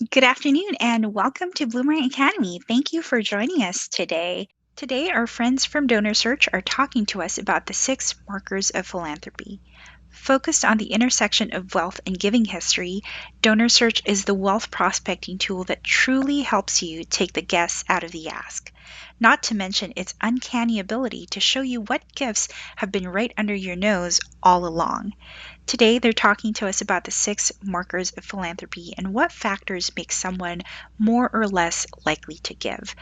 Good afternoon and welcome to Bloomerang Academy. Thank you for joining us today. Today, our friends from Donorsearch are talking to us about the 6 markers of philanthropy. Focused on the intersection of wealth and giving history, Donorsearch is the wealth prospecting tool that truly helps you take the guess out of the ask. Not to mention its uncanny ability to show you what gifts have been right under your nose all along. Today, they're talking to us about the 6 markers of philanthropy and what factors make someone more or less likely to give.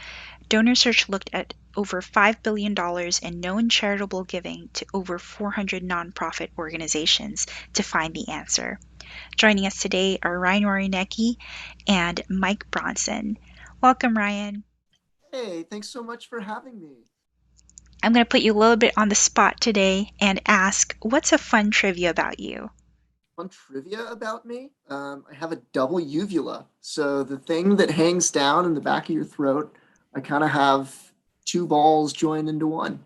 Donorsearch looked at over $5 billion in known charitable giving to over 400 nonprofit organizations to find the answer. Joining us today are Ryan Warinecki and Mike Bronson. Welcome, Ryan. Hey, thanks so much for having me. I'm going to put you a little bit on the spot today and ask, what's a fun trivia about you? Fun trivia about me. I have a double uvula. So the thing that hangs down in the back of your throat, I kind of have two balls joined into one.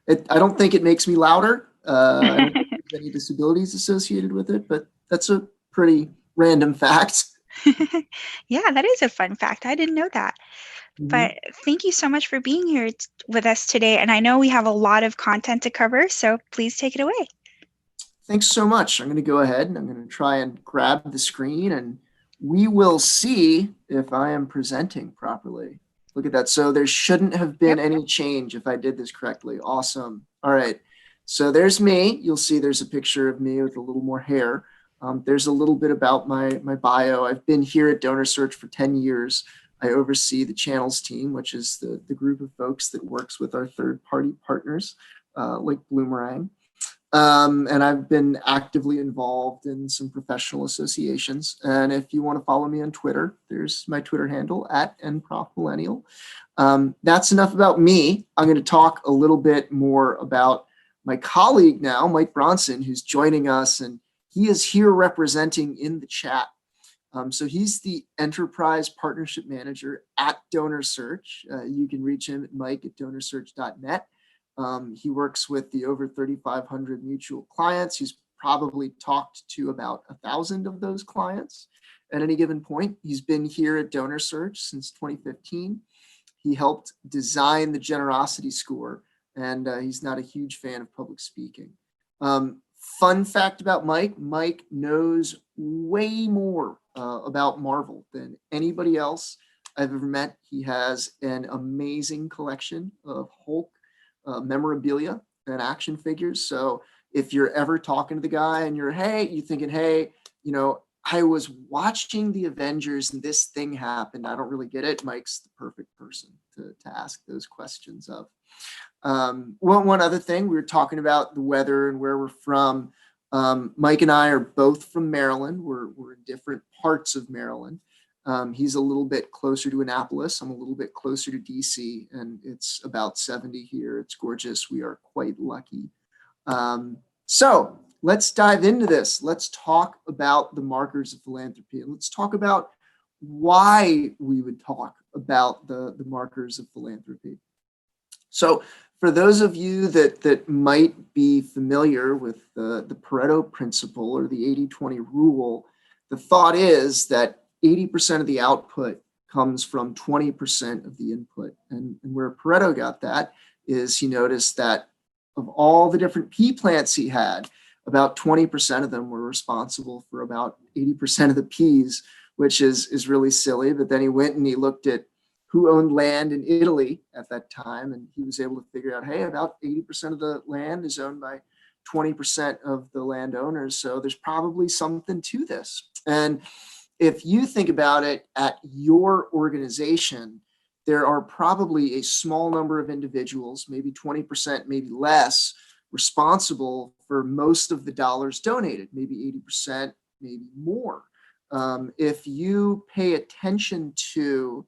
I don't think it makes me louder. I don't think there's any disabilities associated with it, but that's a pretty random fact. Yeah, that is a fun fact. I didn't know that. Mhm. But thank you so much for being here with us today. And I know we have a lot of content to cover, so please take it away. Thanks so much. I'm going to go ahead and I'm going to try and grab the screen and we will see if I am presenting properly. Look at that. So there shouldn't have been Yep. any change if I did this correctly. Awesome. All right. So there's me. You'll see there's a picture of me with a little more hair. There's a little bit about my bio. I've been here at Donorsearch for 10 years. I oversee the channels team, which is the group of folks that works with our third party partners like Bloomerang. And I've been actively involved in some professional associations. And if you want to follow me on Twitter, there's my Twitter handle at nprofmillennial. That's enough about me. I'm going to talk a little bit more about my colleague now, Mike Bronson, who's joining us, and he is here representing in the chat. So he's the enterprise partnership manager at Donorsearch. You can reach him at mike@donorsearch.net. He works with the over 3,500 mutual clients. He's probably talked to about 1,000 of those clients at any given point. He's been here at Donorsearch since 2015. He helped design the generosity score, and he's not a huge fan of public speaking. Fun fact about Mike, Mike knows way more about Marvel than anybody else I've ever met. He has an amazing collection of Hulk memorabilia and action figures. So if you're ever talking to the guy and you're thinking, hey, I was watching the Avengers and this thing happened, I don't really get it. Mike's the perfect person to ask those questions of. One other thing, we were talking about the weather and where we're from. Mike and I are both from Maryland. We're in different parts of Maryland. He's a little bit closer to Annapolis. I'm a little bit closer to DC, and it's about 70 here. It's gorgeous. We are quite lucky. So let's dive into this. Let's talk about the markers of philanthropy, and let's talk about why we would talk about the markers of philanthropy. So for those of you that might be familiar with the Pareto principle or the 80-20 rule, the thought is that 80% of the output comes from 20% of the input. And where Pareto got that is he noticed that of all the different pea plants he had, about 20% of them were responsible for about 80% of the peas, which is really silly. But then he went and he looked at who owned land in Italy at that time, and he was able to figure out, hey, about 80% of the land is owned by 20% of the landowners. So there's probably something to this. And if you think about it at your organization, there are probably a small number of individuals, maybe 20%, maybe less, responsible for most of the dollars donated, maybe 80%, maybe more. If you pay attention to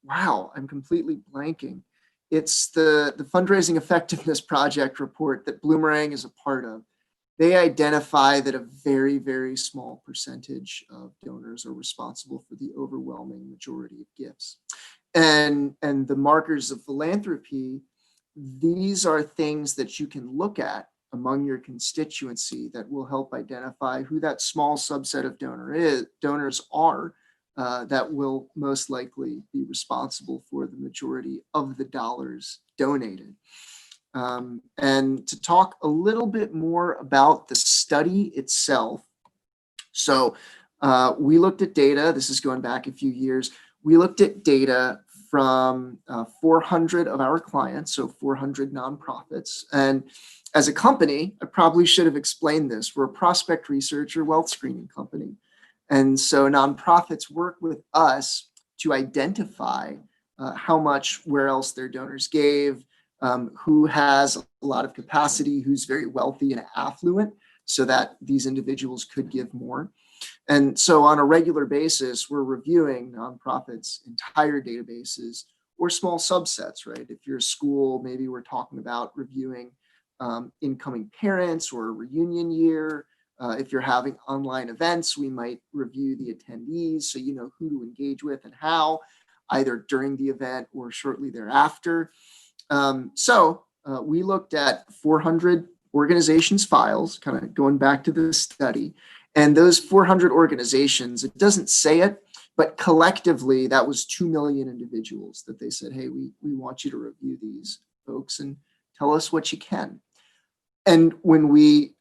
wow, I'm completely blanking. It's the fundraising effectiveness project report that Bloomerang is a part of. They identify that a very, very small percentage of donors are responsible for the overwhelming majority of gifts. And the markers of philanthropy, these are things that you can look at among your constituency that will help identify who that small subset of donors are that will most likely be responsible for the majority of the dollars donated. And to talk a little bit more about the study itself. So we looked at data, this is going back a few years, we looked at data from 400 of our clients, so 400 nonprofits. And as a company, I probably should have explained this. We're a prospect research or wealth screening company. And so nonprofits work with us to identify how much, where else their donors gave, who has a lot of capacity, who's very wealthy and affluent, so that these individuals could give more. And so on a regular basis, we're reviewing nonprofits' entire databases or small subsets, right? If you're a school, maybe we're talking about reviewing incoming parents or a reunion year. If you're having online events, we might review the attendees so you know who to engage with and how, either during the event or shortly thereafter. So we looked at 400 organizations' files, kind of going back to the study. And those 400 organizations, it doesn't say it, but collectively, that was 2 million individuals that they said, hey, we want you to review these folks and tell us what you can. And when we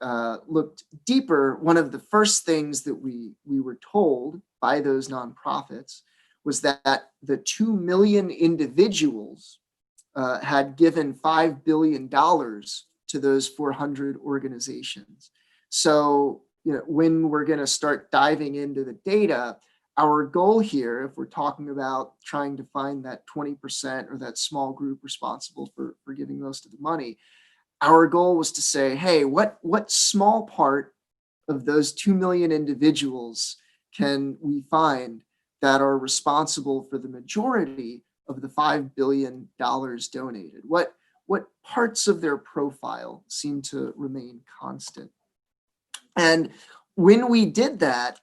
looked deeper, one of the first things that we were told by those nonprofits was that the 2 million individuals had given $5 billion to those 400 organizations. So, when we're going to start diving into the data, our goal here, if we're talking about trying to find that 20% or that small group responsible for giving most of the money, our goal was to say, hey, what small part of those 2 million individuals can we find that are responsible for the majority of the $5 billion donated? What parts of their profile seem to remain constant? And when we did that,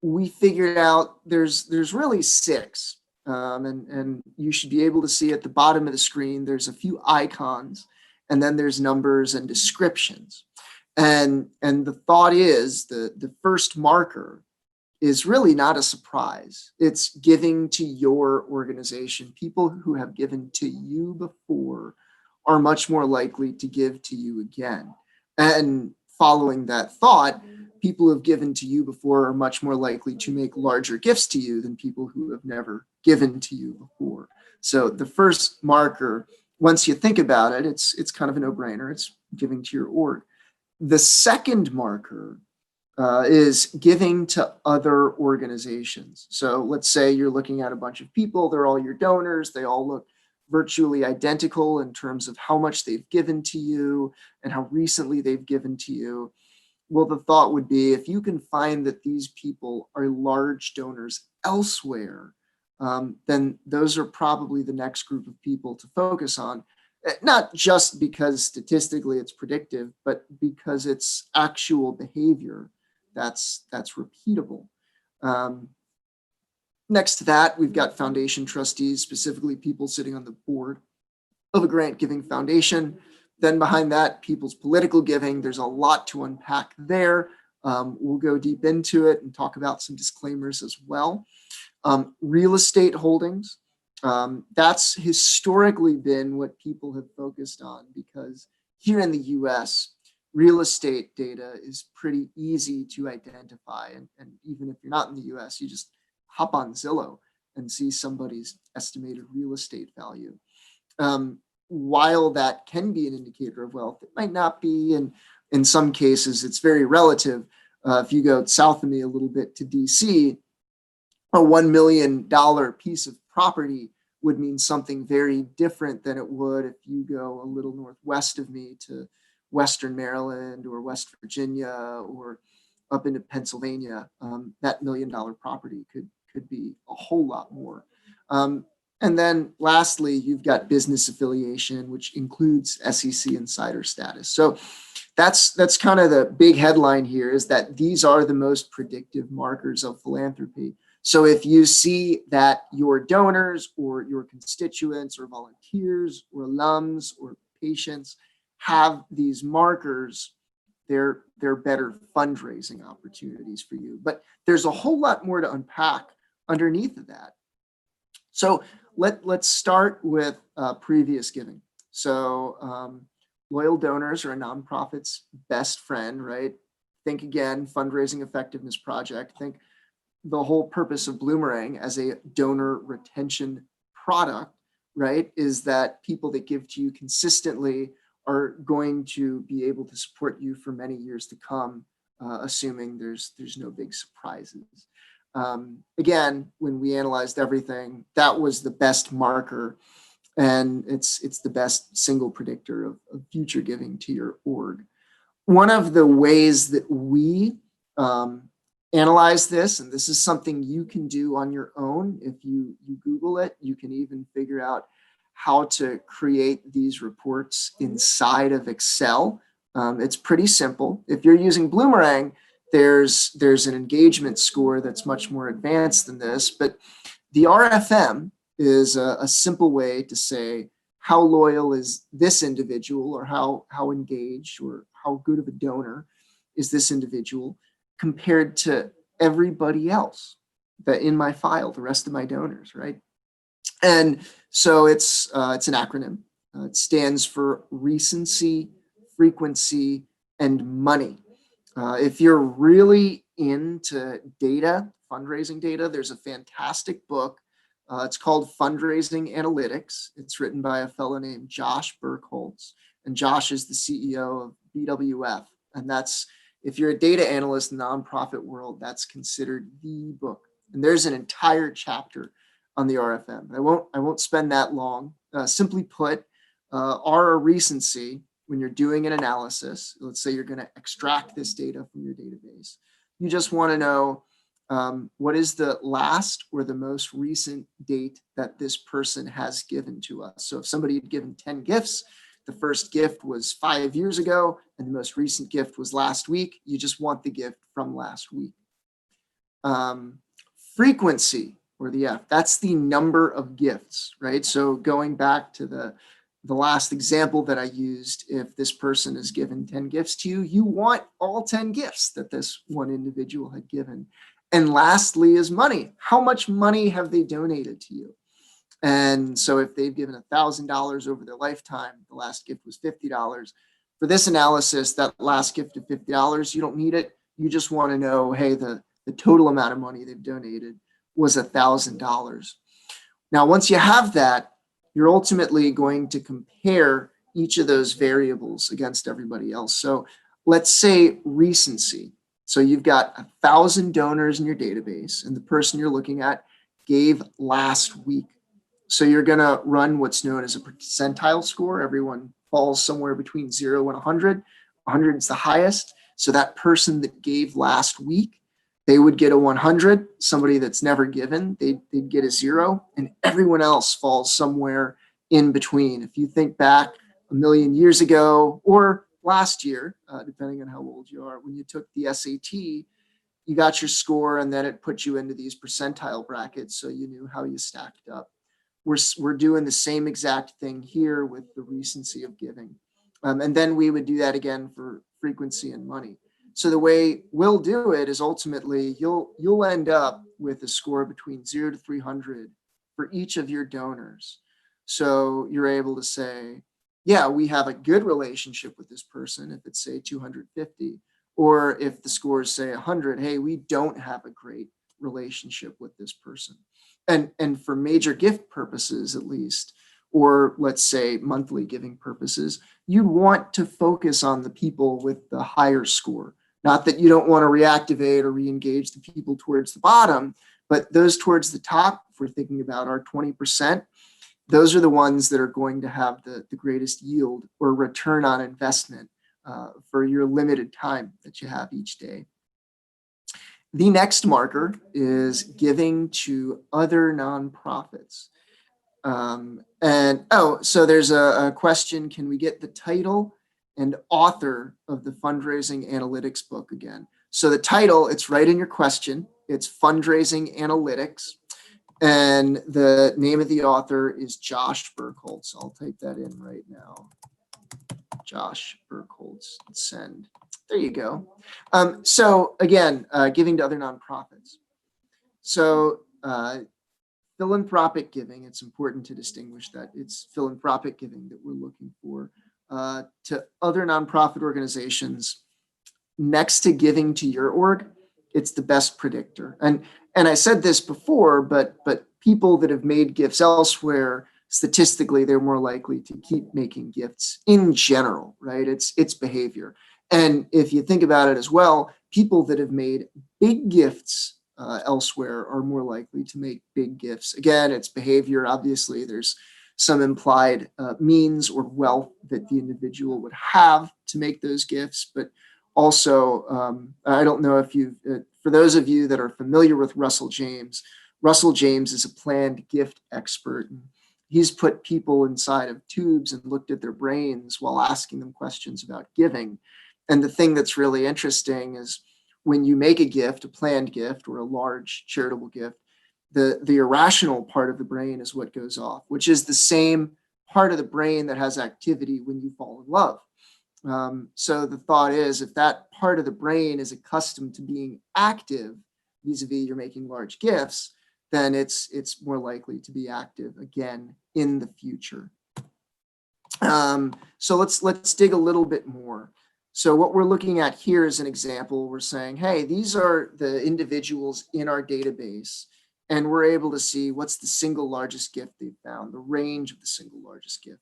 we figured out there's really 6. And you should be able to see at the bottom of the screen, there's a few icons, and then there's numbers and descriptions. And the thought is the first marker is really not a surprise. It's giving to your organization. People who have given to you before are much more likely to give to you again. And following that thought, people who have given to you before are much more likely to make larger gifts to you than people who have never given to you before. So the first marker, once you think about it, it's kind of a no-brainer. It's giving to your org. The second marker is giving to other organizations. So let's say you're looking at a bunch of people, they're all your donors, they all look virtually identical in terms of how much they've given to you and how recently they've given to you. Well, the thought would be if you can find that these people are large donors elsewhere, then those are probably the next group of people to focus on. Not just because statistically it's predictive, but because it's actual behavior that's repeatable. Next to that, we've got foundation trustees, specifically people sitting on the board of a grant giving foundation. Then behind that, people's political giving. There's a lot to unpack there. We'll go deep into it and talk about some disclaimers as well. Real estate holdings. That's historically been what people have focused on, because here in the US, real estate data is pretty easy to identify. And even if you're not in the US, you just hop on Zillow and see somebody's estimated real estate value. While that can be an indicator of wealth, it might not be. And in some cases, it's very relative. If you go south of me a little bit to DC, a $1 million piece of property would mean something very different than it would if you go a little northwest of me to Western Maryland or West Virginia or up into Pennsylvania. That $1 million property could be a whole lot more. And then lastly, you've got business affiliation, which includes SEC insider status. So that's kind of the big headline here, is that these are the most predictive markers of philanthropy. So if you see that your donors or your constituents or volunteers or alums or patients have these markers, they're better fundraising opportunities for you. But there's a whole lot more to unpack underneath of that. So let's start with previous giving. So loyal donors are a nonprofit's best friend, right? Think again, fundraising effectiveness project. Think the whole purpose of Bloomerang as a donor retention product, right, is that people that give to you consistently are going to be able to support you for many years to come, assuming there's no big surprises. Again, when we analyzed everything, that was the best marker, and it's the best single predictor of future giving to your org. One of the ways that we analyze this, and this is something you can do on your own. If you Google it, you can even figure out how to create these reports inside of Excel. It's pretty simple. If you're using Bloomerang, there's an engagement score that's much more advanced than this, but the RFM is a simple way to say how loyal is this individual, or how engaged or how good of a donor is this individual compared to everybody else that in my file, the rest of my donors, right? And so it's an acronym. It stands for recency, frequency, and money. If you're really into data, fundraising data, there's a fantastic book. It's called Fundraising Analytics. It's written by a fellow named Josh Burkholz, and Josh is the CEO of BWF. And that's, if you're a data analyst in the nonprofit world, that's considered the book. And there's an entire chapter on the RFM. I won't spend that long. Simply put, our recency, when you're doing an analysis, let's say you're going to extract this data from your database, you just want to know what is the last or the most recent date that this person has given to us. So if somebody had given 10 gifts, the first gift was 5 years ago, and the most recent gift was last week, you just want the gift from last week. Frequency, or the F, that's the number of gifts, right? So going back to the last example that I used, if this person has given 10 gifts to you, you want all 10 gifts that this one individual had given. And lastly is money. How much money have they donated to you? And so if they've given $1,000 over their lifetime, the last gift was $50. For this analysis, that last gift of $50, you don't need it. You just want to know, hey, the total amount of money they've donated was $1,000. Now, once you have that, you're ultimately going to compare each of those variables against everybody else. So let's say recency. So you've got 1,000 donors in your database, and the person you're looking at gave last week. So you're going to run what's known as a percentile score. Everyone falls somewhere between 0 and 100. 100 is the highest. So that person that gave last week, they would get a 100. Somebody that's never given, they'd get a 0. And everyone else falls somewhere in between. If you think back a million years ago or last year, depending on how old you are, when you took the SAT, you got your score, and then it put you into these percentile brackets, so you knew how you stacked up. We're doing the same exact thing here with the recency of giving. And then we would do that again for frequency and money. So the way we'll do it is ultimately you'll end up with a score between 0 to 300 for each of your donors. So you're able to say, yeah, we have a good relationship with this person if it's, say, 250, or if the score is, say, 100, hey, we don't have a great relationship with this person. And for major gift purposes, at least, or let's say monthly giving purposes, you want to focus on the people with the higher score. Not that you don't want to reactivate or re-engage the people towards the bottom, but those towards the top, if we're thinking about our 20%, those are the ones that are going to have the greatest yield or return on investment for your limited time that you have each day. The next marker is giving to other nonprofits. So there's a question, can we get the title and author of the fundraising analytics book again? So the title, it's right in your question. It's Fundraising Analytics. And the name of the author is Josh Burkholz. I'll type that in right now. Josh Burkholz, send. There you go. So again, giving to other nonprofits. So philanthropic giving, it's important to distinguish that it's philanthropic giving that we're looking for to other nonprofit organizations. Next to giving to your org, it's the best predictor. And I said this before, but people that have made gifts elsewhere, statistically, they're more likely to keep making gifts in general, right? It's behavior. And if you think about it as well, people that have made big gifts elsewhere are more likely to make big gifts. Again, it's behavior. Obviously, there's some implied means or wealth that the individual would have to make those gifts, but also, I don't know if you, for those of you that are familiar with Russell James is a planned gift expert. And he's put people inside of tubes and looked at their brains while asking them questions about giving. And the thing that's really interesting is when you make a gift, a planned gift or a large charitable gift, the irrational part of the brain is what goes off, which is the same part of the brain that has activity when you fall in love. So the thought is, if that part of the brain is accustomed to being active vis-a-vis you're making large gifts, then it's more likely to be active again in the future. So let's dig a little bit more. So what we're looking at here is an example. We're saying, hey, these are the individuals in our database, and we're able to see what's the single largest gift they've found, the range of the single largest gift.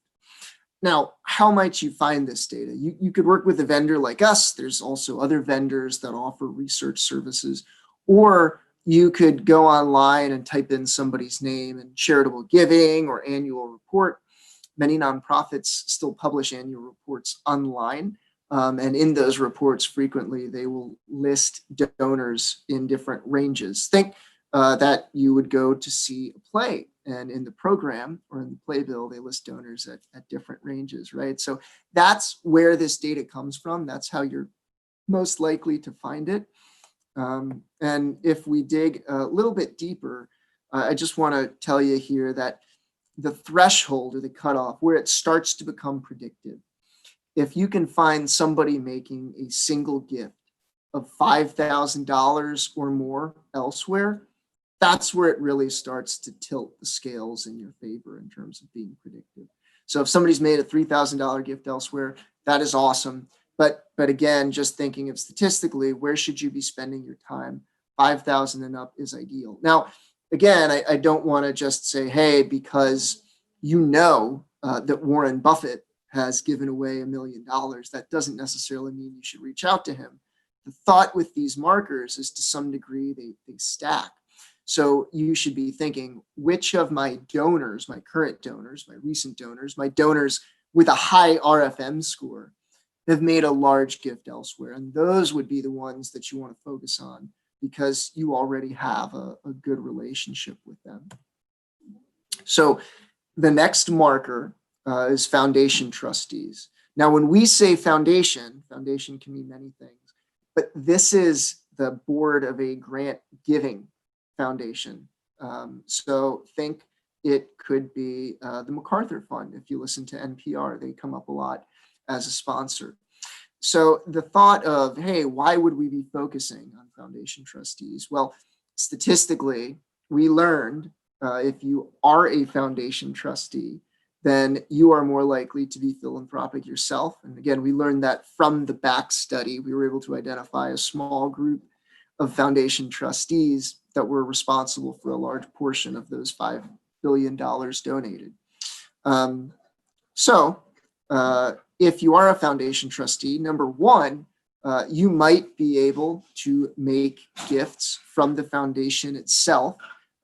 Now, how might you find this data? You could work with a vendor like us. There's also other vendors that offer research services, or you could go online and type in somebody's name and charitable giving or annual report. Many nonprofits still publish annual reports online. And in those reports, frequently, they will list donors in different ranges. Think that you would go to see a play, and in the program or in the playbill, they list donors at different ranges, right? So that's where this data comes from. That's how you're most likely to find it. And if we dig a little bit deeper, I just want to tell you here that the threshold or the cutoff where it starts to become predictive, if you can find somebody making a single gift of $5,000 or more elsewhere, that's where it really starts to tilt the scales in your favor in terms of being predictive. So if somebody's made a $3,000 gift elsewhere, that is awesome. But again, just thinking of statistically, where should you be spending your time? 5,000 and up is ideal. Now, again, I don't want to just say, hey, because you know that Warren Buffett has given away $1 million, that doesn't necessarily mean you should reach out to him. The thought with these markers is to some degree they stack. So you should be thinking, which of my donors, my current donors, my recent donors, my donors with a high RFM score have made a large gift elsewhere? And those would be the ones that you want to focus on because you already have a good relationship with them. So the next marker is foundation trustees. Now, when we say foundation can mean many things, but this is the board of a grant giving foundation. So think it could be the MacArthur Fund. If you listen to NPR, they come up a lot as a sponsor. So the thought of, hey, why would we be focusing on foundation trustees? Well, statistically, we learned if you are a foundation trustee, then you are more likely to be philanthropic yourself. And again, we learned that from the back study. We were able to identify a small group of foundation trustees that were responsible for a large portion of those $5 billion donated. So if you are a foundation trustee, number one, you might be able to make gifts from the foundation itself.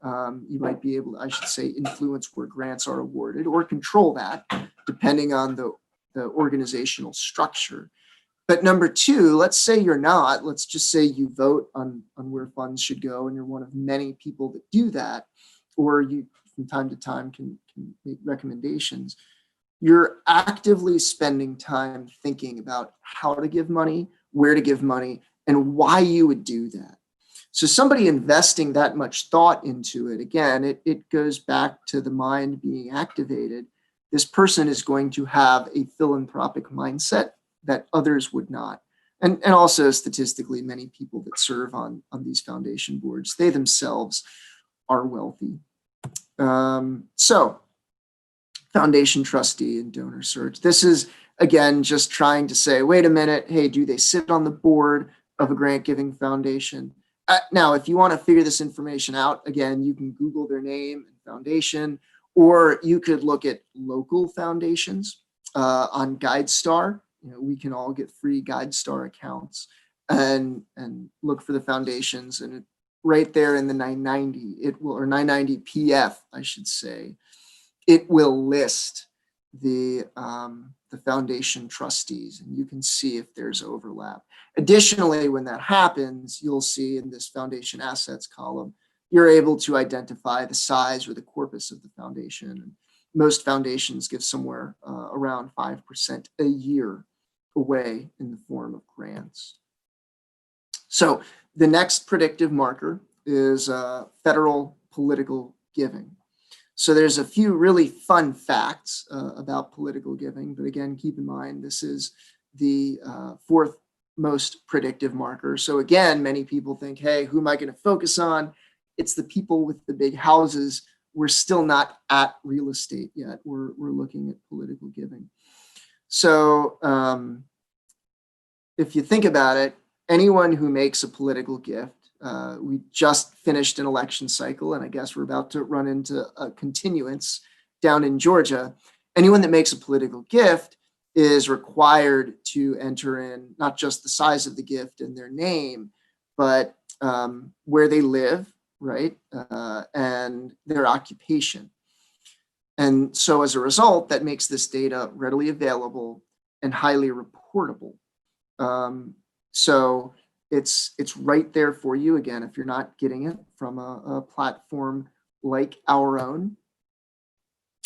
You might be able to, I should say, influence where grants are awarded or control that, depending on the organizational structure. But number two, let's say you're not. Let's just say you vote on where funds should go, and you're one of many people that do that, or you from time to time can make recommendations. You're actively spending time thinking about how to give money, where to give money, and why you would do that. So somebody investing that much thought into it, again, it goes back to the mind being activated. this person is going to have a philanthropic mindset that others would not. And also statistically, many people that serve on these foundation boards, they themselves are wealthy. So foundation trustee and donor search. This is, again, just trying to say, wait a minute, hey, do they sit on the board of a grant giving foundation? Now, if you want to figure this information out, again, you can Google their name and foundation, or you could look at local foundations on GuideStar. You know, we can all get free GuideStar accounts and look for the foundations, and right there in the 990, it will, or 990 PF, I should say, it will list the foundation trustees, and you can see if there's overlap. Additionally, when that happens, you'll see in this foundation assets column, you're able to identify the size or the corpus of the foundation. And most foundations give somewhere around 5% a year away in the form of grants. So the next predictive marker is federal political giving. So there's a few really fun facts about political giving, but again, keep in mind, this is the fourth most predictive marker. So again, many people think, hey, who am I going to focus on? It's the people with the big houses. We're still not at real estate yet. We're looking at political giving. So if you think about it, anyone who makes a political gift, we just finished an election cycle, and I guess we're about to run into a continuance down in Georgia. Anyone that makes a political gift is required to enter in not just the size of the gift and their name, but where they live, right, and their occupation. And so as a result, that makes this data readily available and highly reportable. So it's right there for you, again, if you're not getting it from a platform like our own.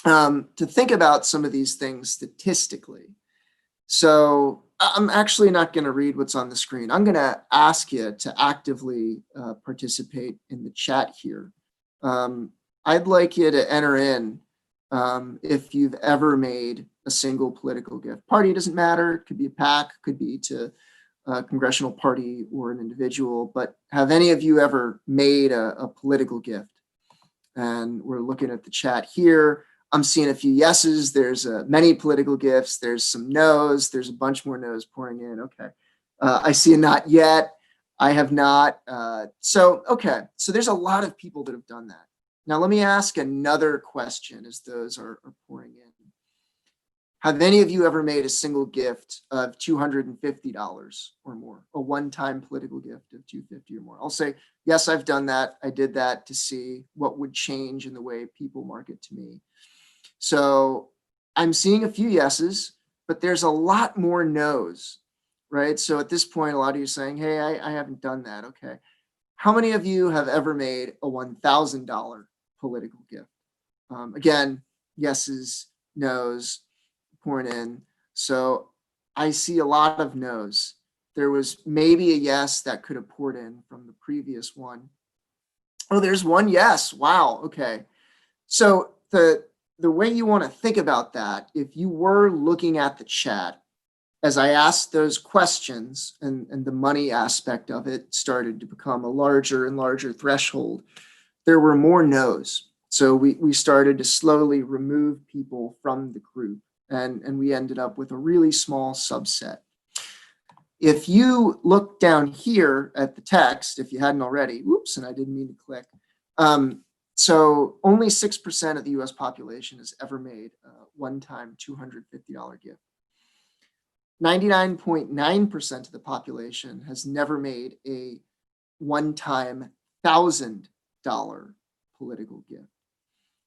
To think about some of these things statistically. So I'm actually not going to read what's on the screen. I'm going to ask you to actively participate in the chat here. I'd like you to enter in if you've ever made a single political gift. Party doesn't matter. It could be a PAC, could be to a congressional party or an individual, but have any of you ever made a political gift? And we're looking at the chat here. I'm seeing a few yeses. There's many political gifts. There's some no's. There's a bunch more no's pouring in. Okay. I see a not yet. I have not. Okay. So there's a lot of people that have done that. Now, let me ask another question as those are pouring in. Have any of you ever made a single gift of $250 or more, a one-time political gift of $250 or more? I'll say, yes, I've done that. I did that to see what would change in the way people market to me. So I'm seeing a few yeses, but there's a lot more no's, right? So at this point, a lot of you are saying, hey, I haven't done that. Okay. How many of you have ever made a $1,000 political gift? Again, yeses, no's, pouring in. So I see a lot of no's. There was maybe a yes that could have poured in from the previous one. Oh, there's one yes. Wow. Okay. So the way you want to think about that, if you were looking at the chat, as I asked those questions and the money aspect of it started to become a larger and larger threshold, there were more no's. So we started to slowly remove people from the group. And we ended up with a really small subset. If you look down here at the text, if you hadn't already, whoops, and I didn't mean to click. So only 6% of the US population has ever made a one-time $250 gift. 99.9% of the population has never made a one-time $1,000 political gift.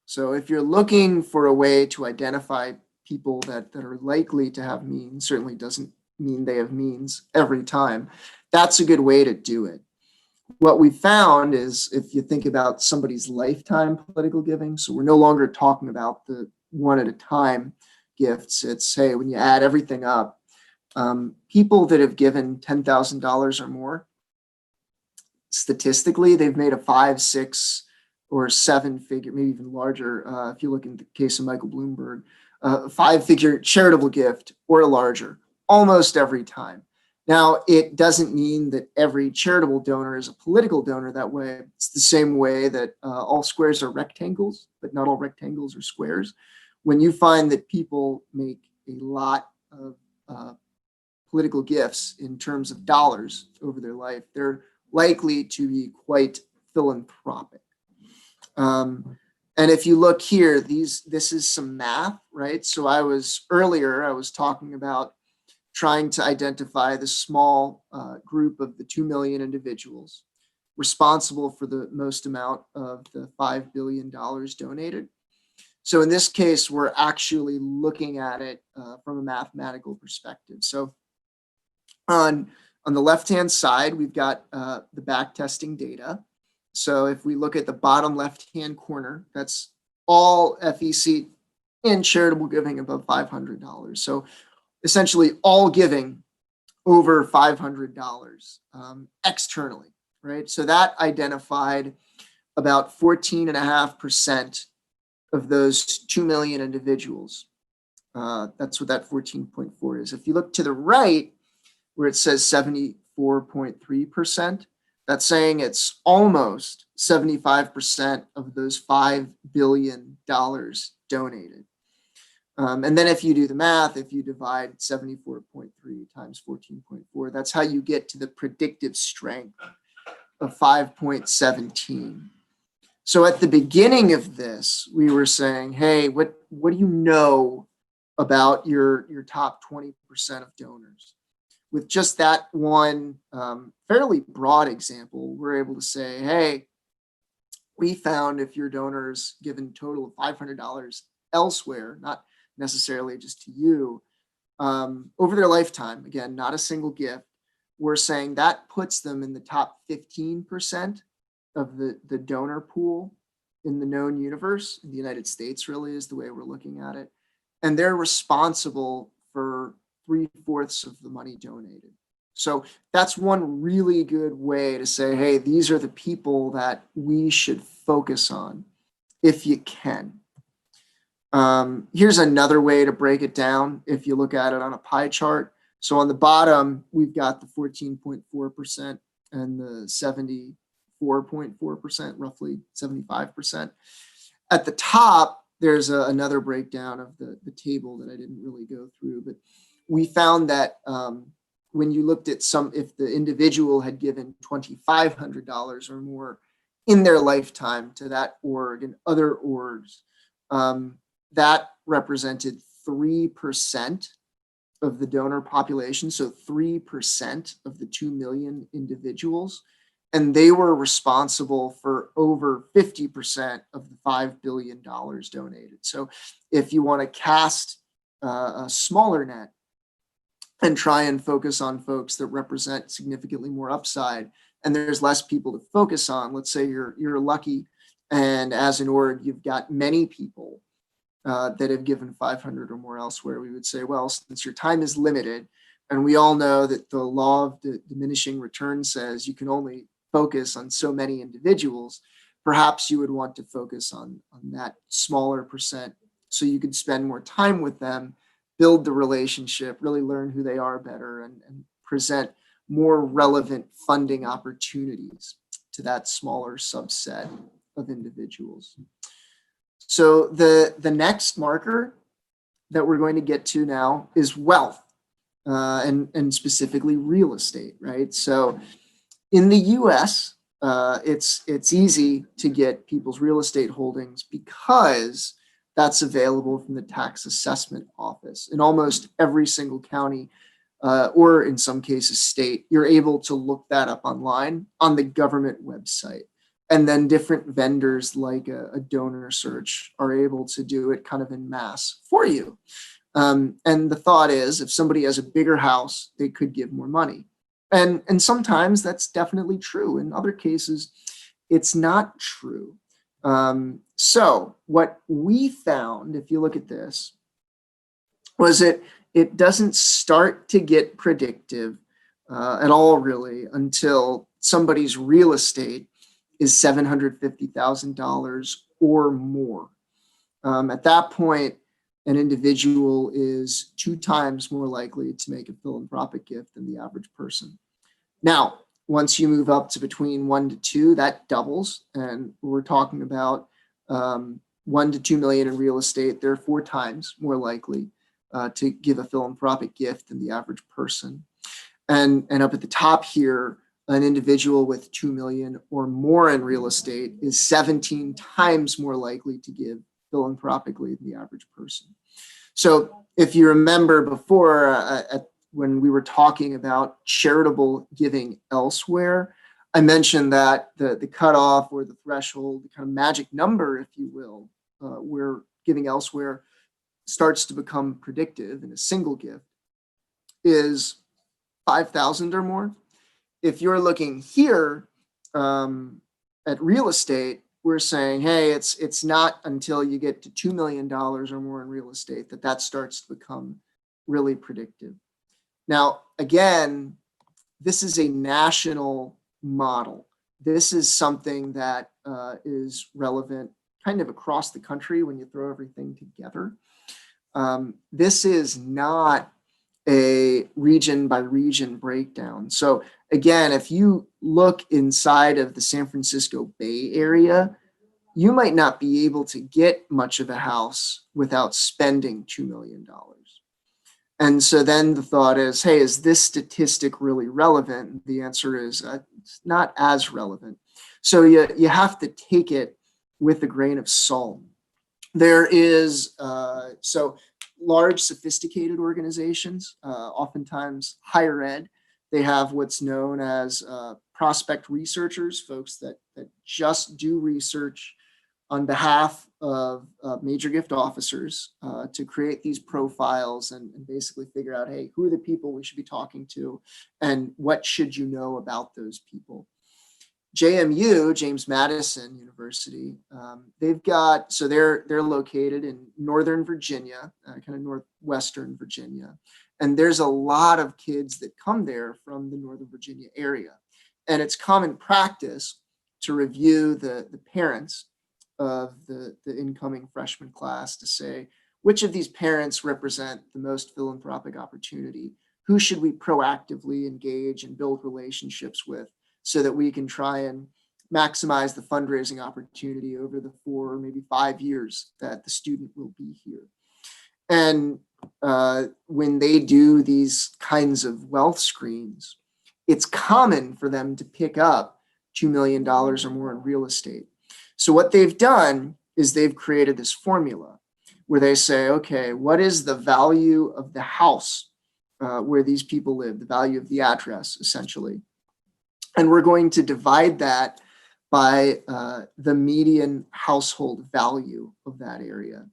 So if you're looking for a way to identify people that are likely to have means, certainly doesn't mean they have means every time, that's a good way to do it. What we found is if you think about somebody's lifetime political giving, so we're no longer talking about the one at a time gifts, it's, hey, when you add everything up, people that have given $10,000 or more, statistically, they've made a 5, 6, or 7 figure, maybe even larger, if you look in the case of Michael Bloomberg, a five-figure charitable gift or larger, almost every time. Now, it doesn't mean that every charitable donor is a political donor that way. It's the same way that all squares are rectangles, but not all rectangles are squares. When you find that people make a lot of political gifts in terms of dollars over their life, they're likely to be quite philanthropic. And if you look here, this is some math, right? So I was talking about trying to identify the small group of the 2 million individuals responsible for the most amount of the $5 billion donated. So in this case, we're actually looking at it from a mathematical perspective. So on the left-hand side, we've got the back testing data. So if we look at the bottom left-hand corner, that's all FEC and charitable giving above $500. So essentially all giving over $500 externally, right? So that identified about 14.5% of those 2 million individuals. That's what that 14.4 is. If you look to the right, where it says 74.3%, that's saying it's almost 75% of those $5 billion donated. And then if you do the math, if you divide 74.3 times 14.4, that's how you get to the predictive strength of 5.17. So at the beginning of this, we were saying, hey, what do you know about your top 20% of donors? With just that one fairly broad example, we're able to say, hey, we found if your donors given a total of $500 elsewhere, not necessarily just to you, over their lifetime, again, not a single gift, we're saying that puts them in the top 15% of the donor pool in the known universe. In the United States really is the way we're looking at it. And they're responsible for 3/4 of the money donated. So that's one really good way to say, hey, these are the people that we should focus on if you can. Here's another way to break it down if you look at it on a pie chart. So on the bottom, we've got the 14.4% and the 74.4%, roughly 75%. At the top, there's another breakdown of the table that I didn't really go through, but we found that when you looked at if the individual had given $2,500 or more in their lifetime to that org and other orgs, that represented 3% of the donor population, so 3% of the 2 million individuals, and they were responsible for over 50% of the $5 billion donated. So if you want to cast a smaller net and try and focus on folks that represent significantly more upside, and there's less people to focus on, let's say you're lucky, and as an org, you've got many people that have given 500 or more elsewhere, we would say, well, since your time is limited, and we all know that the law of diminishing return says you can only focus on so many individuals, perhaps you would want to focus on that smaller percent so you could spend more time with them, build the relationship, really learn who they are better, and present more relevant funding opportunities to that smaller subset of individuals. So the next marker that we're going to get to now is wealth, and specifically real estate, right? So in the US, it's easy to get people's real estate holdings because that's available from the tax assessment office. In almost every single county, or in some cases state, you're able to look that up online on the government website. And then different vendors like a Donorsearch are able to do it kind of en masse for you. And the thought is, if somebody has a bigger house, they could give more money. And sometimes that's definitely true. In other cases, it's not true. So what we found, if you look at this, was it doesn't start to get predictive at all, really, until somebody's real estate is $750,000 or more. At that point, an individual is 2 times more likely to make a philanthropic gift than the average person. Now, once you move up to between 1 to 2, that doubles. And we're talking about 1 to 2 million in real estate. They're 4 times more likely to give a philanthropic gift than the average person. And up at the top here, an individual with 2 million or more in real estate is 17 times more likely to give philanthropically than the average person. So if you remember before, when we were talking about charitable giving elsewhere, I mentioned that the cutoff or the threshold, the kind of magic number, if you will, where giving elsewhere starts to become predictive in a single gift is 5,000 or more. If you're looking here at real estate, we're saying, hey, it's not until you get to $2 million or more in real estate that starts to become really predictive. Now, again, this is a national model. This is something that is relevant kind of across the country when you throw everything together. This is not a region by region breakdown. So again, if you look inside of the San Francisco Bay Area, you might not be able to get much of a house without spending $2 million. And so then the thought is, hey, is this statistic really relevant? The answer is it's not as relevant. So you have to take it with a grain of salt. There is, so large sophisticated organizations, oftentimes higher ed, they have what's known as prospect researchers, folks that just do research on behalf of major gift officers to create these profiles and basically figure out, hey, who are the people we should be talking to and what should you know about those people. JMU, James Madison University, they've got, so they're located in Northern Virginia, kind of Northwestern Virginia. And there's a lot of kids that come there from the Northern Virginia area. And it's common practice to review the parents of the incoming freshman class to say, which of these parents represent the most philanthropic opportunity? Who should we proactively engage and build relationships with so that we can try and maximize the fundraising opportunity over the 4 or maybe 5 years that the student will be here? And when they do these kinds of wealth screens, it's common for them to pick up $2 million or more in real estate. So what they've done is they've created this formula where they say, okay, what is the value of the house where these people live, the value of the address, essentially. And we're going to divide that by the median household value of that area.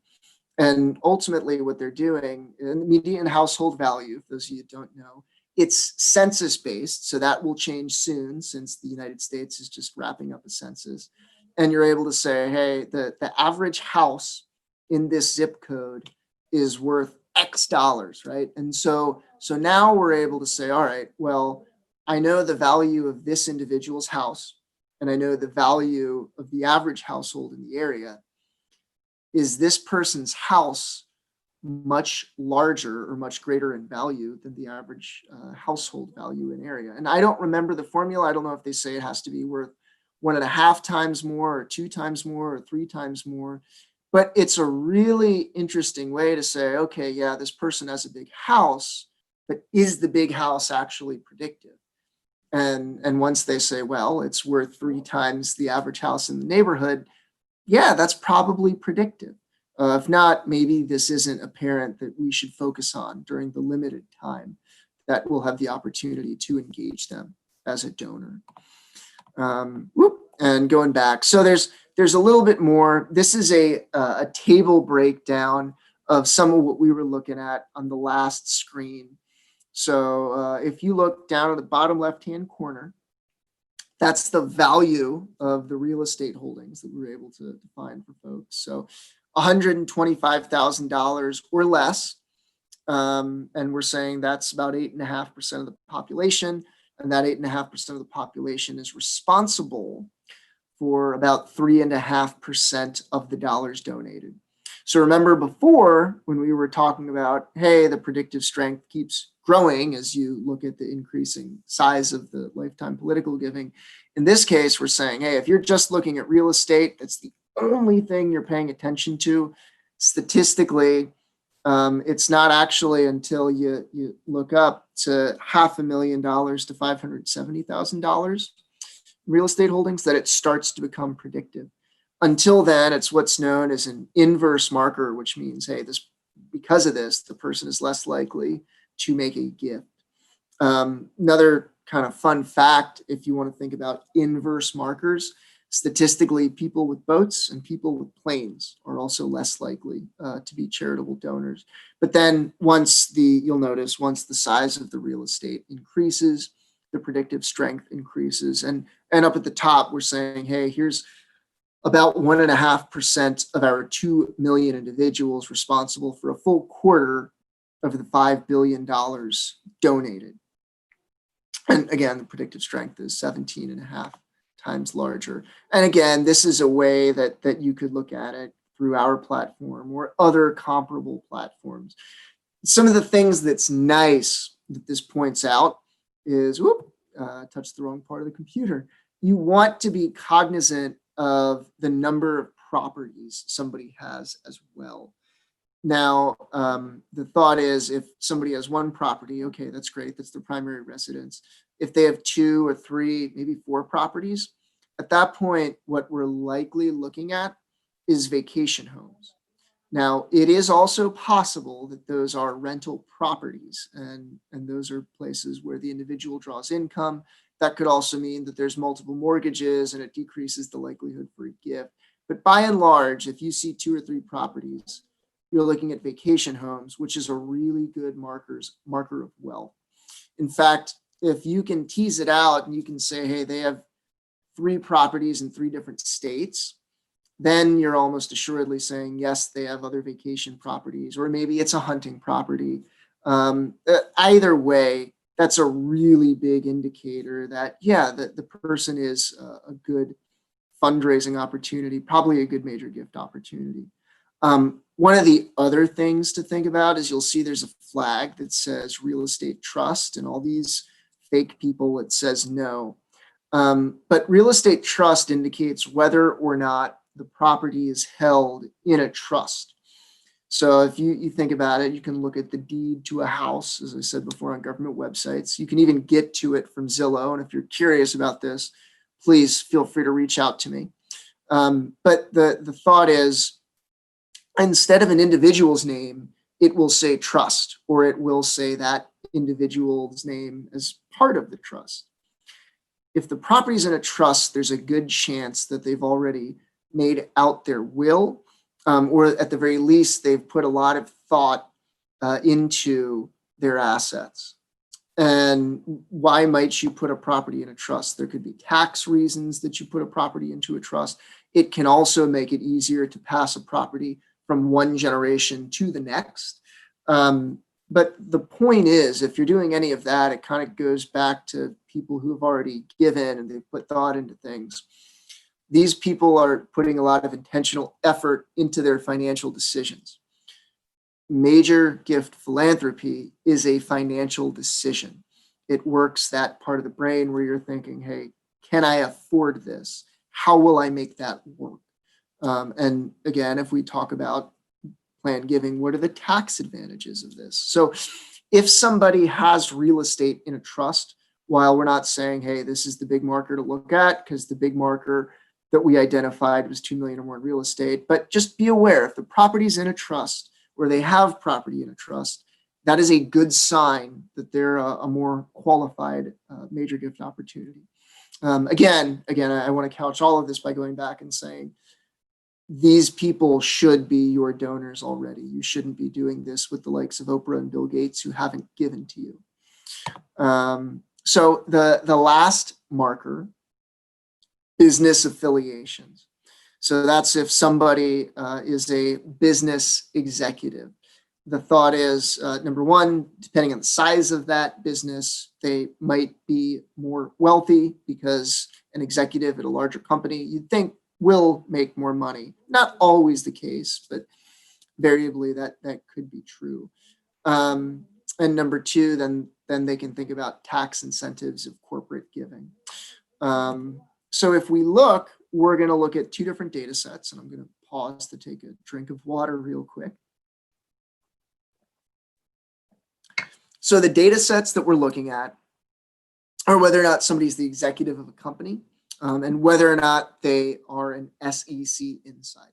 And ultimately what they're doing, in the median household value, for those of you that don't know, it's census based. So that will change soon since the United States is just wrapping up a census. And you're able to say, hey, the average house in this zip code is worth X dollars, right? And so now we're able to say, all right, well, I know the value of this individual's house, and I know the value of the average household in the area. Is this person's house much larger or much greater in value than the average household value in area? And I don't remember the formula. I don't know if they say it has to be worth 1.5 times more or 2 times more or 3 times more. But it's a really interesting way to say, okay, yeah, this person has a big house, but is the big house actually predictive? And once they say, well, it's worth 3 times the average house in the neighborhood, yeah, that's probably predictive. If not, maybe this isn't a parent that we should focus on during the limited time that we'll have the opportunity to engage them as a donor. And going back, so there's a little bit more. This is a table breakdown of some of what we were looking at on the last screen. So if you look down at the bottom left-hand corner, that's the value of the real estate holdings that we were able to find for folks. So $125,000 or less. And we're saying that's about 8.5% of the population. And that 8.5% of the population is responsible for about 3.5% of the dollars donated. So remember before when we were talking about, hey, the predictive strength keeps growing as you look at the increasing size of the lifetime political giving. In this case, we're saying, hey, if you're just looking at real estate, that's the only thing you're paying attention to. Statistically, it's not actually until you look up to $500,000 to $570,000 real estate holdings that it starts to become predictive. Until then, it's what's known as an inverse marker, which means, hey, because of this, the person is less likely to make a gift. Another kind of fun fact, if you want to think about inverse markers, statistically, people with boats and people with planes are also less likely to be charitable donors. But then you'll notice once the size of the real estate increases, the predictive strength increases. And up at the top, we're saying, hey, here's about 1.5% of our 2 million individuals responsible for a full quarter of the $5 billion donated. And again, the predictive strength is 17.5 times larger. And again, this is a way that you could look at it through our platform or other comparable platforms. Some of the things that's nice that this points out is, touched the wrong part of the computer. You want to be cognizant of the number of properties somebody has as well. Now, the thought is if somebody has one property, okay, that's great. That's their primary residence. If they have 2 or 3, maybe 4 properties, at that point, what we're likely looking at is vacation homes. Now, it is also possible that those are rental properties, and those are places where the individual draws income. That could also mean that there's multiple mortgages and it decreases the likelihood for a gift. But by and large, if you see 2 or 3 properties, you're looking at vacation homes, which is a really good marker of wealth. In fact, if you can tease it out and you can say, hey, they have 3 properties in 3 different states, then you're almost assuredly saying, yes, they have other vacation properties, or maybe it's a hunting property. Either way, that's a really big indicator that, yeah, the person is a good fundraising opportunity, probably a good major gift opportunity. One of the other things to think about is you'll see there's a flag that says real estate trust, and all these fake people, it says no. But real estate trust indicates whether or not the property is held in a trust. So if you think about it, you can look at the deed to a house, as I said before, on government websites. You can even get to it from Zillow. And if you're curious about this, please feel free to reach out to me. But the thought is, instead of an individual's name, it will say trust, or it will say that individual's name as part of the trust. If the property's in a trust, there's a good chance that they've already made out their will, or at the very least, they've put a lot of thought into their assets. And why might you put a property in a trust? There could be tax reasons that you put a property into a trust. It can also make it easier to pass a property from one generation to the next. But the point is, if you're doing any of that, it kind of goes back to people who have already given and they've put thought into things. These people are putting a lot of intentional effort into their financial decisions. Major gift philanthropy is a financial decision. It works that part of the brain where you're thinking, hey, can I afford this? How will I make that work? And again, if we talk about planned giving, what are the tax advantages of this? So if somebody has real estate in a trust, while we're not saying, hey, this is the big marker to look at, because the big marker that we identified was 2 million or more in real estate, but just be aware, if the property's in a trust or they have property in a trust, that is a good sign that they're a more qualified major gift opportunity. Again, I want to couch all of this by going back and saying, these people should be your donors already. You shouldn't be doing this with the likes of Oprah and Bill Gates who haven't given to you. So the last marker, business affiliations. So that's if somebody is a business executive. The thought is, number one, depending on the size of that business, they might be more wealthy because an executive at a larger company, you'd think, will make more money. Not always the case, but variably that could be true. And number two, then they can think about tax incentives of corporate giving. So if we look, we're going to look at two different data sets, and I'm going to pause to take a drink of water real quick. So the data sets that we're looking at are whether or not somebody's the executive of a company, and whether or not they are an SEC insider.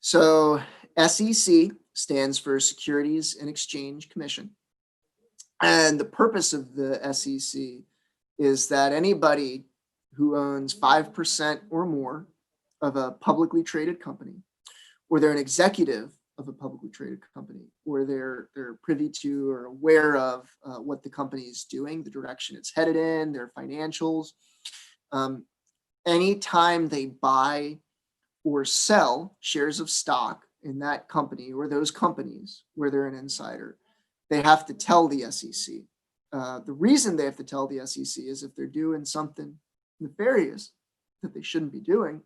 So SEC stands for Securities and Exchange Commission. And the purpose of the SEC is that anybody who owns 5% or more of a publicly traded company, or they're an executive of a publicly traded company, or they're privy to or aware of what the company is doing, the direction it's headed in, their financials. Anytime they buy or sell shares of stock in that company or those companies where they're an insider, they have to tell the SEC. The reason they have to tell the SEC is if they're doing something nefarious that they shouldn't be doing,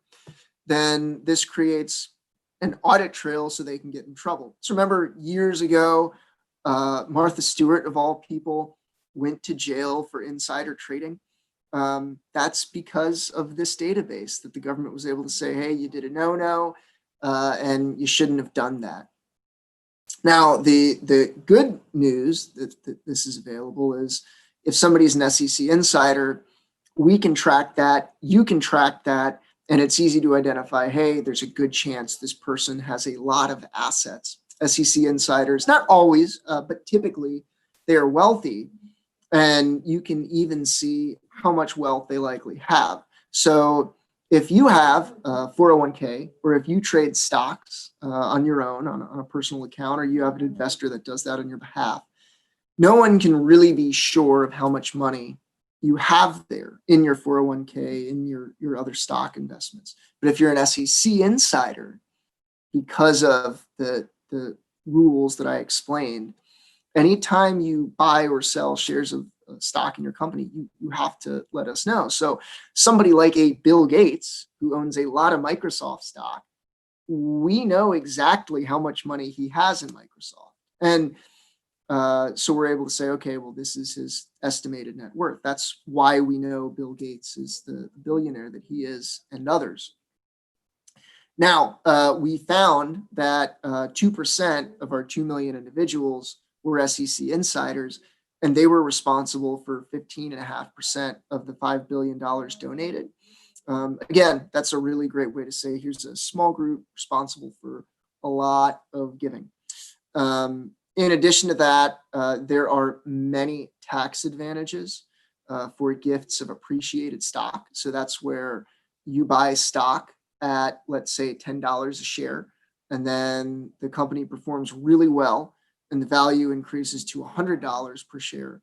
then this creates an audit trail so they can get in trouble. So remember years ago, Martha Stewart, of all people, went to jail for insider trading. That's because of this database that the government was able to say, hey, you did a no-no, and you shouldn't have done that. Now, the good news that this is available is if somebody's an SEC insider, we can track that, you can track that, and it's easy to identify, hey, there's a good chance this person has a lot of assets. SEC insiders, not always, but typically they are wealthy, and you can even see how much wealth they likely have. So if you have a 401k, or if you trade stocks on your own, on a personal account, or you have an investor that does that on your behalf, no one can really be sure of how much money you have there in your 401k, in your other stock investments. But if you're an SEC insider, because of the rules that I explained, anytime you buy or sell shares of stock in your company, you have to let us know. So somebody like a Bill Gates, who owns a lot of Microsoft stock, we know exactly how much money he has in Microsoft. And so we're able to say, okay, well, this is his estimated net worth. That's why we know Bill Gates is the billionaire that he is, and others. Now, we found that 2% of our 2 million individuals were SEC insiders, and they were responsible for 15.5% of the $5 billion donated. Again, that's a really great way to say here's a small group responsible for a lot of giving. In addition to that, there are many tax advantages for gifts of appreciated stock. So that's where you buy stock at, let's say, $10 a share, and then the company performs really well and the value increases to $100 per share.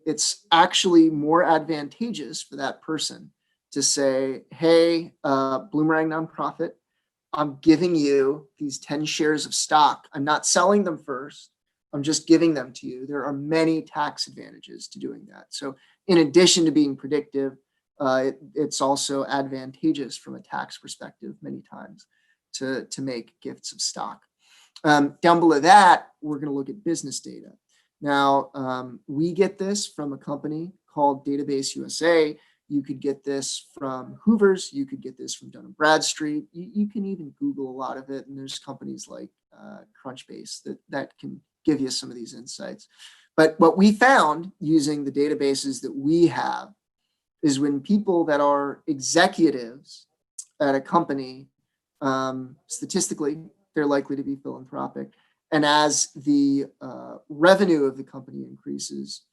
It's actually more advantageous for that person to say, hey, Bloomerang nonprofit, I'm giving you these 10 shares of stock. I'm not selling them first. I'm just giving them to you. There are many tax advantages to doing that. So in addition to being predictive, it's also advantageous from a tax perspective many times to make gifts of stock. Down below that, we're going to look at business data. Now, we get this from a company called Database USA. You could get this from Hoover's. You could get this from Dun & Bradstreet. You can even Google a lot of it. And there's companies like Crunchbase that can give you some of these insights. But what we found using the databases that we have is when people that are executives at a company, statistically, they're likely to be philanthropic. And as the revenue of the company increases,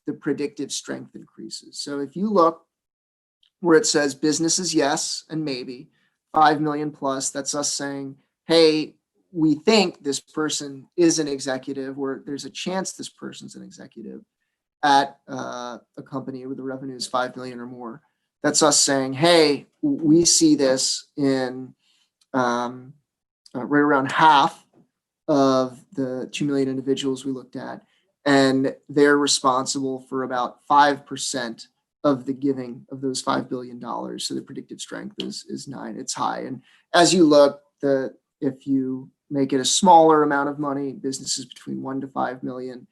the predictive strength increases. So if you look where it says businesses, yes, and maybe, 5 million plus, that's us saying, hey, we think this person is an executive, or there's a chance this person's an executive at a company where the revenue is 5 million or more. That's us saying, hey, we see this in right around half of the 2 million individuals we looked at, and they're responsible for about 5% of the giving of those $5 billion. So the predictive strength is 9. It's high. And as you look, the If you make it a smaller amount of money, businesses between 1 to 5 million,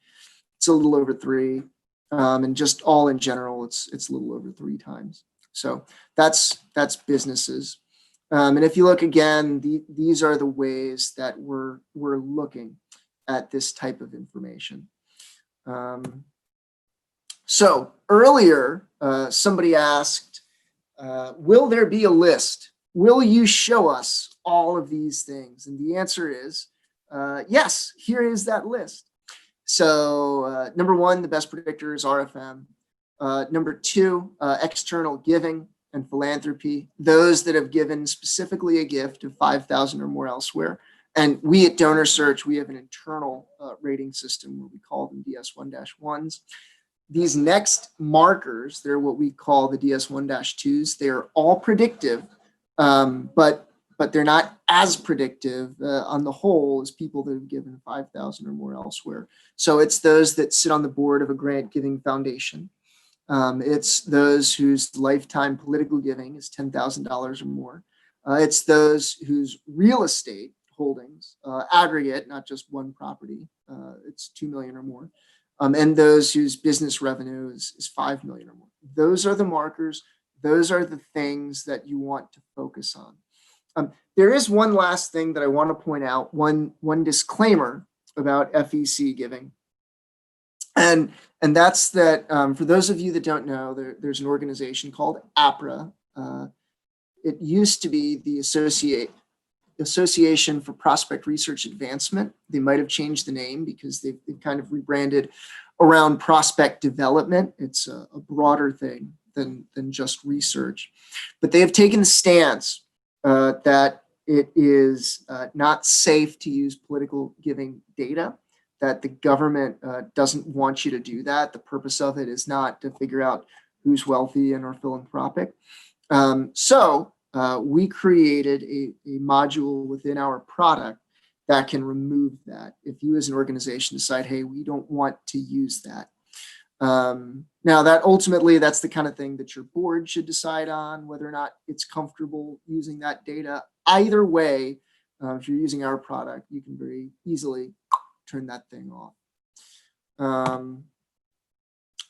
it's a little over 3. And just all in general, it's a little over 3 times. So that's businesses. And if you look again, these are the ways that we're looking at this type of information. So earlier, somebody asked, will there be a list? Will you show us all of these things? And the answer is yes, here is that list. So number 1, the best predictor is RFM. Number 2, external giving and philanthropy, those that have given specifically a gift of $5,000 or more elsewhere. And we at Donorsearch, we have an internal rating system where we call them DS1-1s. These next markers, they're what we call the DS1-2s. They're all predictive, but they're not as predictive on the whole as people that have given $5,000 or more elsewhere. So it's those that sit on the board of a grant giving foundation. It's those whose lifetime political giving is $10,000 or more. It's those whose real estate holdings, aggregate, not just one property, it's 2 million or more. And those whose business revenue is 5 million or more. Those are the markers. Those are the things that you want to focus on. There is one last thing that I want to point out, one disclaimer about FEC giving. And that's that for those of you that don't know, there's an organization called APRA. It used to be the Association for Prospect Research Advancement. They might have changed the name because they've kind of rebranded around prospect development. It's a broader thing than just research. But they have taken the stance that it is not safe to use political giving data, that the government doesn't want you to do that. The purpose of it is not to figure out who's wealthy and or philanthropic. So we created a module within our product that can remove that if you as an organization decide, hey, we don't want to use that. Now that ultimately, that's the kind of thing that your board should decide on, whether or not it's comfortable using that data. Either way, if you're using our product, you can very easily turn that thing off.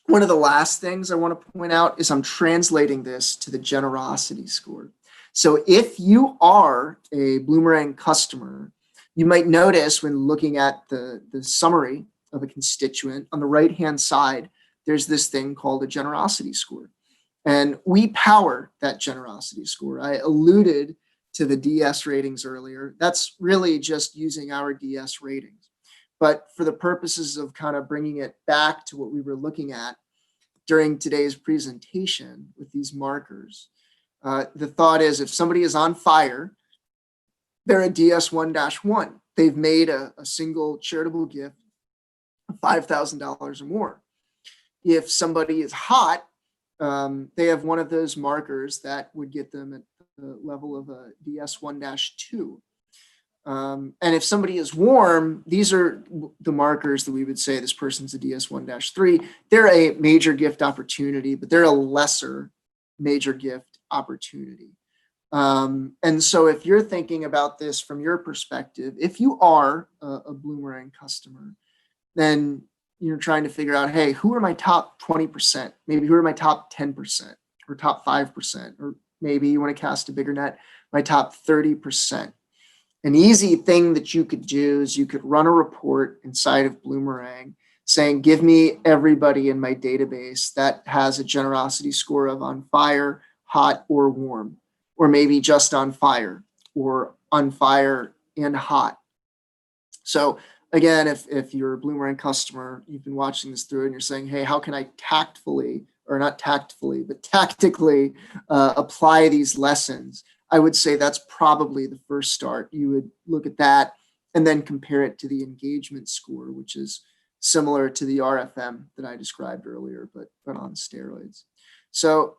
One of the last things I want to point out is I'm translating this to the generosity score. So if you are a Bloomerang customer, you might notice when looking at the summary of a constituent on the right-hand side, there's this thing called a generosity score. And we power that generosity score. I alluded to the DS ratings earlier. That's really just using our DS ratings. But for the purposes of kind of bringing it back to what we were looking at during today's presentation with these markers, the thought is if somebody is on fire, they're a DS1-1. They've made a single charitable gift of $5,000 or more. If somebody is hot, they have one of those markers that would get them at the level of a DS1-2. And if somebody is warm, these are the markers that we would say this person's a DS1-3. They're a major gift opportunity, but they're a lesser major gift opportunity. And so if you're thinking about this from your perspective, if you are a Bloomerang customer, then you're trying to figure out, hey, who are my top 20%? Maybe who are my top 10% or top 5%? Or maybe you want to cast a bigger net, my top 30%. An easy thing that you could do is you could run a report inside of Bloomerang saying, give me everybody in my database that has a generosity score of on fire, hot, or warm, or maybe just on fire, or on fire and hot. So again, if you're a Bloomerang customer, you've been watching this through and you're saying, hey, how can I tactfully, or not tactfully, but tactically apply these lessons? I would say that's probably the first start. You would look at that and then compare it to the engagement score, which is similar to the RFM that I described earlier, but on steroids. So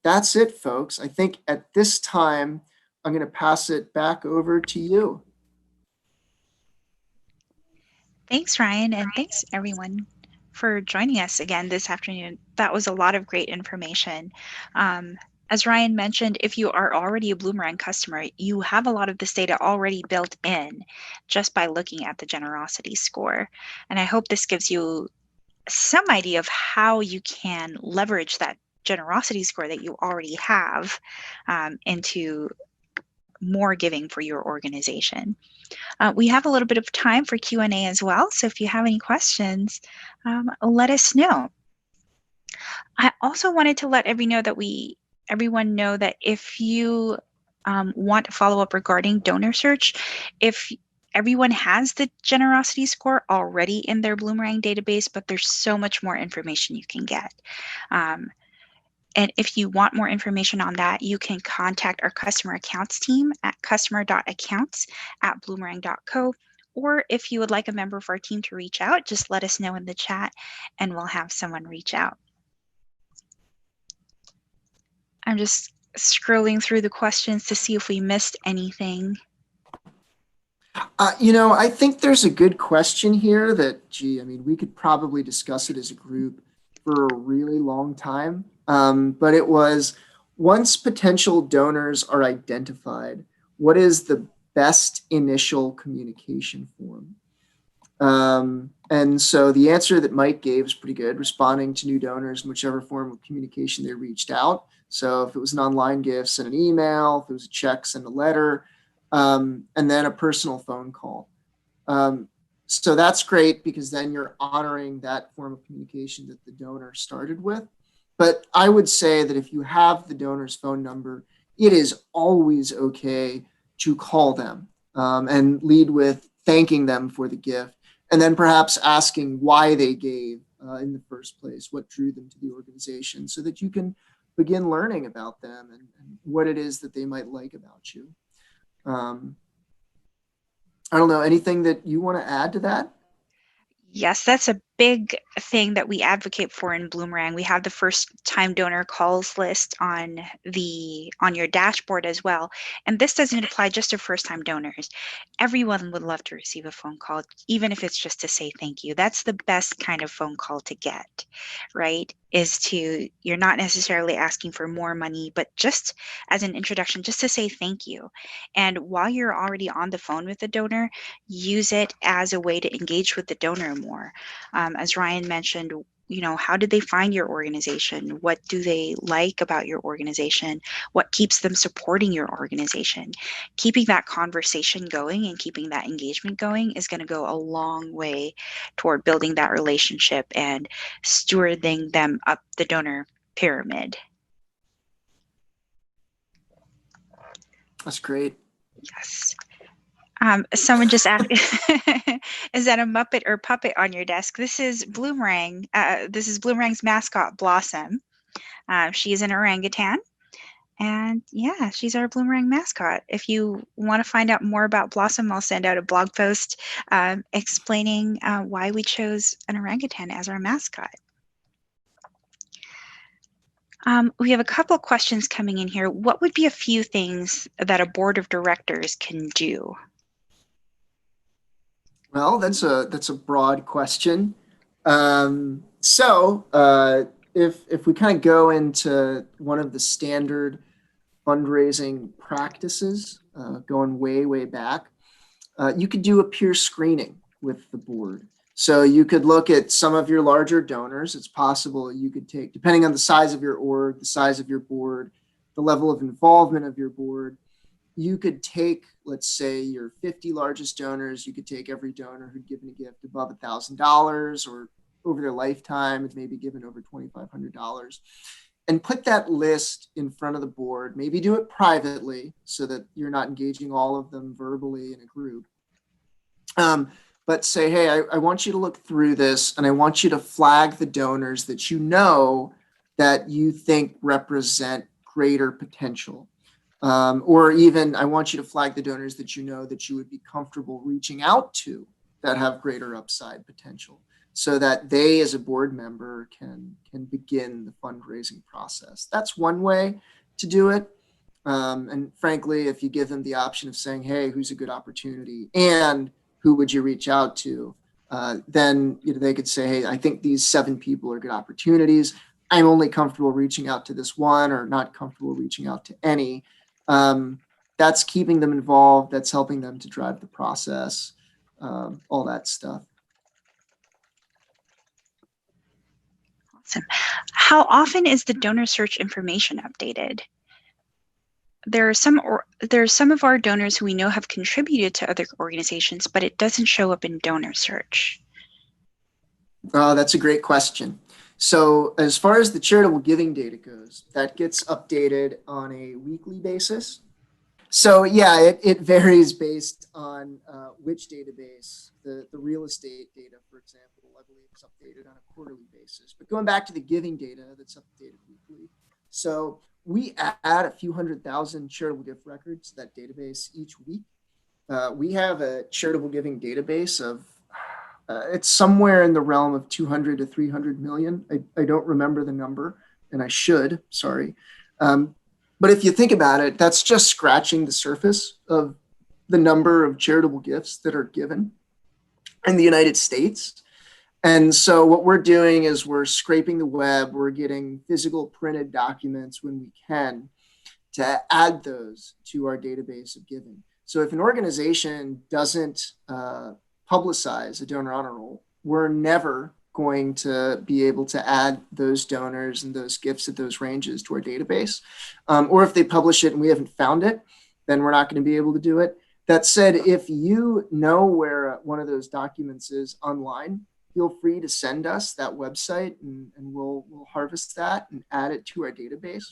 that's it, folks. I think at this time, I'm going to pass it back over to you. Thanks, Ryan, and thanks everyone for joining us again this afternoon. That was a lot of great information. As Ryan mentioned, if you are already a Bloomerang customer, you have a lot of this data already built in just by looking at the generosity score. And I hope this gives you some idea of how you can leverage that generosity score that you already have into more giving for your organization. We have a little bit of time for Q&A as well, so if you have any questions, let us know. I also wanted to let everyone know that if you want to follow up regarding Donorsearch, if everyone has the generosity score already in their Bloomerang database, but there's so much more information you can get. And if you want more information on that, you can contact our customer accounts team at customer.accounts@bloomerang.co. Or if you would like a member of our team to reach out, just let us know in the chat and we'll have someone reach out. I'm just scrolling through the questions to see if we missed anything. I think there's a good question here that, gee, I mean, we could probably discuss it as a group for a really long time. But it was, once potential donors are identified, what is the best initial communication form? And so the answer that Mike gave is pretty good, responding to new donors in whichever form of communication they reached out. So if it was an online gift, send an email. If it was a check, send a letter, and then a personal phone call. So that's great because then you're honoring that form of communication that the donor started with. But I would say that if you have the donor's phone number, it is always okay to call them and lead with thanking them for the gift, and then perhaps asking why they gave in the first place, what drew them to the organization, so that you can begin learning about them and what it is that they might like about you. I don't know, anything that you want to add to that? Yes, that's a big thing that we advocate for in Bloomerang. We have the first time donor calls list on your dashboard as well. And this doesn't apply just to first time donors. Everyone would love to receive a phone call, even if it's just to say thank you. That's the best kind of phone call to get, right? You're not necessarily asking for more money, but just as an introduction, just to say thank you. And while you're already on the phone with the donor, use it as a way to engage with the donor more. As Ryan mentioned, how did they find your organization? What do they like about your organization? What keeps them supporting your organization? Keeping that conversation going and keeping that engagement going is going to go a long way toward building that relationship and stewarding them up the donor pyramid. That's great. Yes. Someone just asked, is that a Muppet or puppet on your desk? This is Bloomerang. This is Bloomerang's mascot, Blossom. She is an orangutan. And yeah, she's our Bloomerang mascot. If you want to find out more about Blossom, I'll send out a blog post explaining why we chose an orangutan as our mascot. We have a couple questions coming in here. What would be a few things that a board of directors can do? Well, that's a broad question. If we kind of go into one of the standard fundraising practices, going way back, you could do a peer screening with the board. So you could look at some of your larger donors. It's possible you could take, depending on the size of your org, the size of your board, the level of involvement of your board, you could take, let's say, your 50 largest donors. You could take every donor who'd given a gift above $1,000 or over their lifetime had maybe given over $2,500, and put that list in front of the board. Maybe do it privately so that you're not engaging all of them verbally in a group. But say, hey, I want you to look through this, and I want you to flag the donors that you know that you think represent greater potential. Or even I want you to flag the donors that you know that you would be comfortable reaching out to that have greater upside potential, so that they as a board member can begin the fundraising process. That's one way to do it. And frankly, if you give them the option of saying, hey, who's a good opportunity and who would you reach out to, then they could say, hey, I think these 7 people are good opportunities. I'm only comfortable reaching out to this one or not comfortable reaching out to any. That's keeping them involved. That's helping them to drive the process, all that stuff. Awesome. How often is the donor search information updated? There are some of our donors who we know have contributed to other organizations, but it doesn't show up in Donorsearch. That's a great question. So as far as the charitable giving data goes, that gets updated on a weekly basis. So yeah, it varies based on which database. The real estate data, for example, I believe is updated on a quarterly basis. But going back to the giving data, that's updated weekly. So we add a few 100,000 charitable gift records to that database each week. We have a charitable giving database of it's somewhere in the realm of 200 to 300 million. I don't remember the number, and I should, sorry. But if you think about it, that's just scratching the surface of the number of charitable gifts that are given in the United States. And so what we're doing is we're scraping the web, we're getting physical printed documents when we can to add those to our database of giving. So if an organization doesn't publicize a donor honor roll, we're never going to be able to add those donors and those gifts at those ranges to our database. Or if they publish it and we haven't found it, then we're not going to be able to do it. That said, if you know where one of those documents is online, feel free to send us that website and we'll harvest that and add it to our database.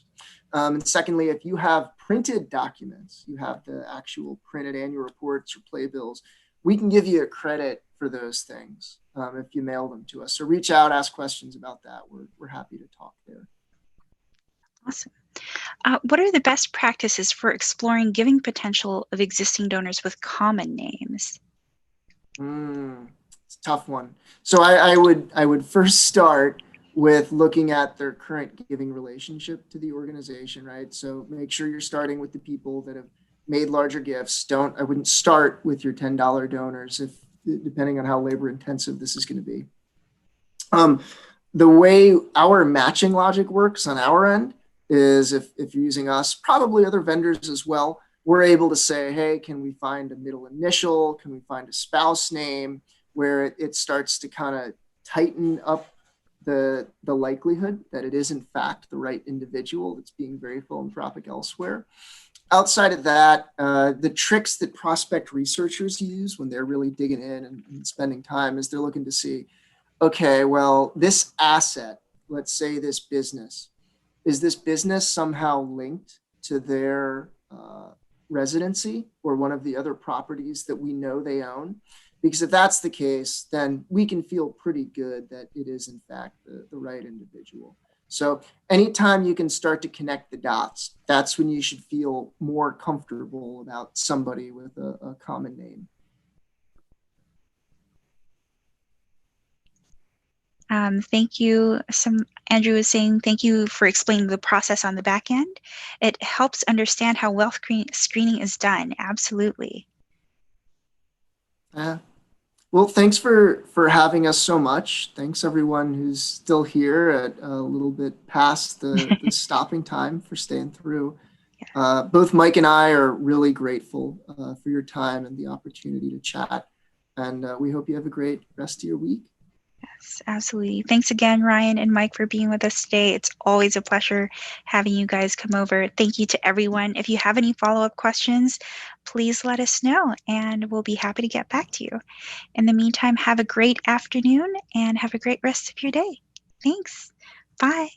And secondly, if you have printed documents, you have the actual printed annual reports or playbills, we can give you a credit for those things if you mail them to us. So reach out, ask questions about that. We're happy to talk there. Awesome. What are the best practices for exploring giving potential of existing donors with common names? It's a tough one. So I would first start with looking at their current giving relationship to the organization, right? So make sure you're starting with the people that have made larger gifts. I wouldn't start with your $10 donors depending on how labor intensive this is going to be. The way our matching logic works on our end is if you're using us, probably other vendors as well, we're able to say, hey, can we find a middle initial? Can we find a spouse name where it starts to kind of tighten up the likelihood that it is in fact the right individual that's being very philanthropic elsewhere. Outside of that, the tricks that prospect researchers use when they're really digging in and spending time is they're looking to see, okay, well, this asset, let's say this business, is this business somehow linked to their residency or one of the other properties that we know they own? Because if that's the case, then we can feel pretty good that it is in fact the right individual. So anytime you can start to connect the dots, that's when you should feel more comfortable about somebody with a common name. Thank you. Andrew was saying, thank you for explaining the process on the back end. It helps understand how wealth screening is done. Absolutely. Well, thanks for having us so much. Thanks everyone who's still here at a little bit past the stopping time for staying through. Yeah. Both Mike and I are really grateful for your time and the opportunity to chat. And we hope you have a great rest of your week. Yes, absolutely. Thanks again, Ryan and Mike, for being with us today. It's always a pleasure having you guys come over. Thank you to everyone. If you have any follow-up questions, please let us know and we'll be happy to get back to you. In the meantime, have a great afternoon and have a great rest of your day. Thanks. Bye.